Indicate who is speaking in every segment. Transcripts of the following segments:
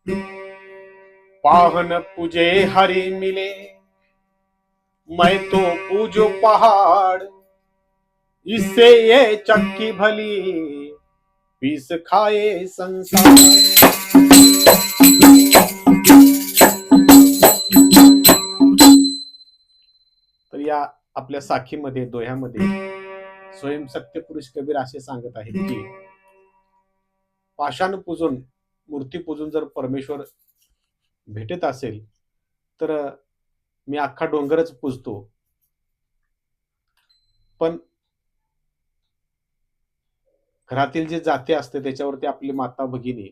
Speaker 1: पाहन पूजे हरि मिले, मैं तो पूजो पहाड़। इससे ये चक्की भली, पीस खाए संसार। तर या आपल्या साखीमध्ये दोह्यामध्ये स्वयं सत्य पुरुष कबीर असे सांगत आहेत की पाषाण पूजून मूर्ती पूजून जर परमेश्वर भेटत असेल तर मी अख्खा डोंगरच पूजतो, पण घरातील जे जाते असते त्याच्यावरती आपली माता भगिनी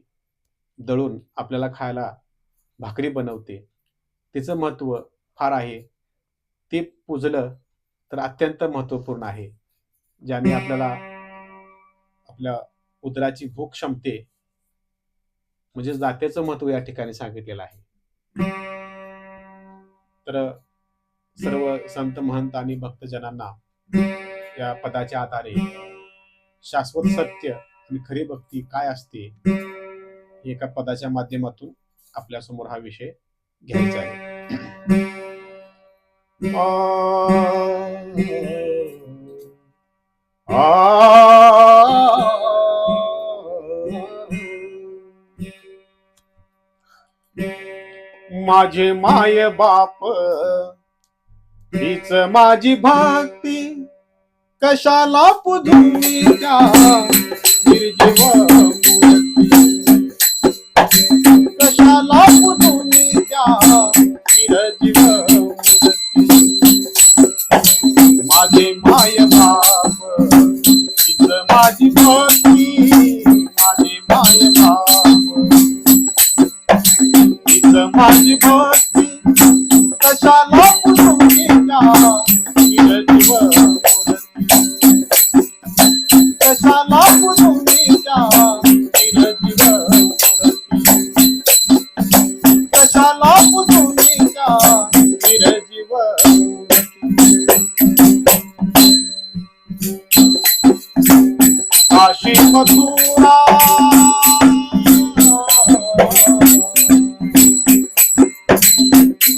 Speaker 1: दळून आपल्याला खायला भाकरी बनवते, तिचं महत्व फार आहे. ते पूजलं तर अत्यंत महत्वपूर्ण आहे, ज्याने आपल्याला आपल्या उदराची भूक क्षमते, म्हणजे जात्याचं महत्व या ठिकाणी सांगितलेलं आहे. तर सर्व संत महंत आणि भक्तजनांना या पदाच्या आधारे शाश्वत सत्य आणि खरी भक्ती काय असते एका पदाच्या माध्यमातून आपल्या समोर हा विषय घ्यायचा आहे. माझे माय बाप हीच माझी भक्ती, कशाला पुजूनिया निर्जीव मूर्ती, कशाला पुजूनिया निर्जीव मूर्ती. माझे माय बाप हीच माझी भक्ती, माझे माय बाप हीच माझी भक्ती, कशाला पुजूनिया निर्जीव मूर्ती, कशाला पुजूनिया निर्जीव मूर्ती, कशाला पुजूनिया निर्जीव मूर्ती. काशी मथुरा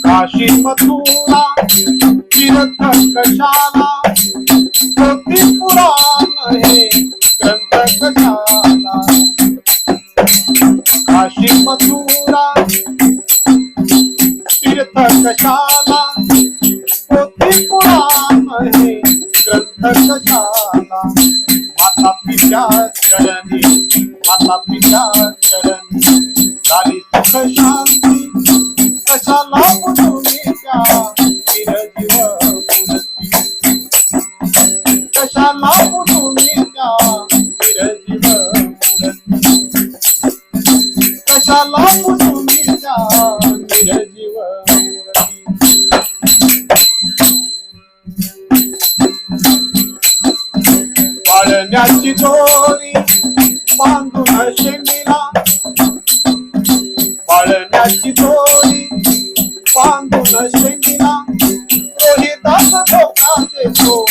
Speaker 1: काशी मथुरा तीर्थ कशाला, कोटी पुराण हे ग्रंथ कशाला. काशी मथुरा तीर्थ कशाला, कोटी पुराण हे ग्रंथ कशाला. माता पित्या चरणी, माता पित्या चरणी झाली सुख शांती, कशाला पुजूनिया निर्जीव मूर्ती, कशाला पुजूनिया निर्जीव मूर्ती, कशाला पुजूनिया निर्जीव मूर्ती. पाळण्याची दोरी बांधून शेंडीला, पाळण्याची दोरी बांधून शेंडीला, रोहिदास धोका देतो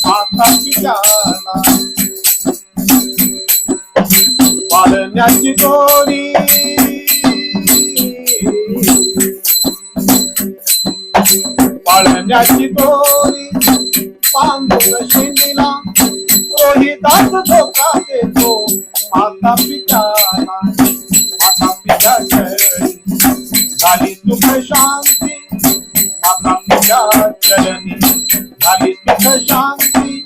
Speaker 1: माता पित्याला. पाळण्याची दोरी पाळण्याची दोरी बांधून शेंडीला, रोहिदास धोका देतो माता पित्याला. माता पित्या चरणी झाली सुख शांती, माता पित्या चरणी झाली सुख शांती,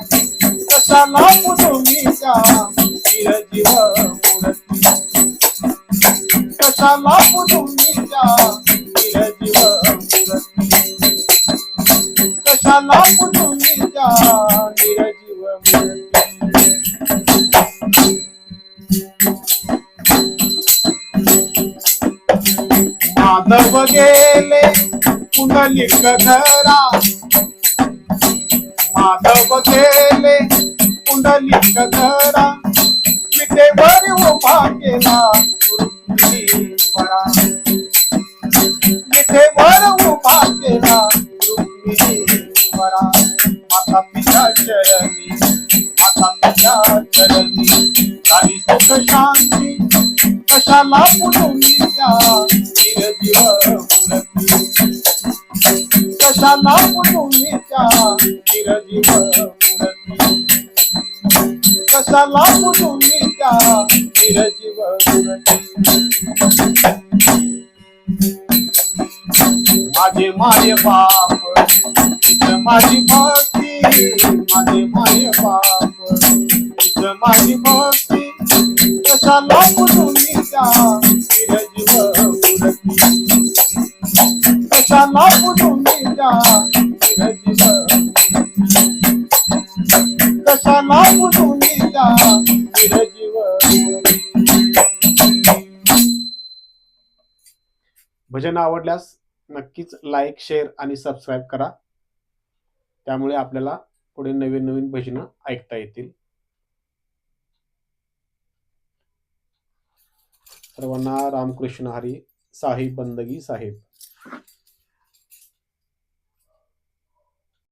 Speaker 1: कशाला पुजूनिया निर्जीव मूर्ती, कशाला पुजूनिया निर्जीव मूर्ती, कशाला पुजूनिया निर्जीव मूर्ती. माधव गेले पुंडलिक धरा, माधव गेले पुंडलिक धरा, विटेवर उभा केला रुक्मिणीवरा, विटेवर उभा केला रुक्मिणीवरा. माता पित्या चरणी, माता पित्या चरणी झाली सुख शांती, कशा कशाला पुजोनी त्या चिरजीव मूर्ती, कशाला पुजोनी त्या चिरजीव मूर्ती, कशाला पुजोनी त्या चिरजीव मूर्ती. माझे माय बाप तिथं माझी भक्ती, माझे माय बाप तिथं माझी भक्ती, कशाला पुजोनी त्या चिरजीव मूर्ती, कशाला पुजोनी त्या चिरजीव मूर्ती, कशाला पुजोनी त्या चिरजीव मूर्ती. भजन आवडल्यास नक्कीच लाईक, शेअर आणि सबस्क्राईब करा. त्यामुळे आपल्याला पुढे नवीन नवीन भजनं ऐकता येतील. सर्वांना रामकृष्ण हरी. साहिब बंदगी साहेब.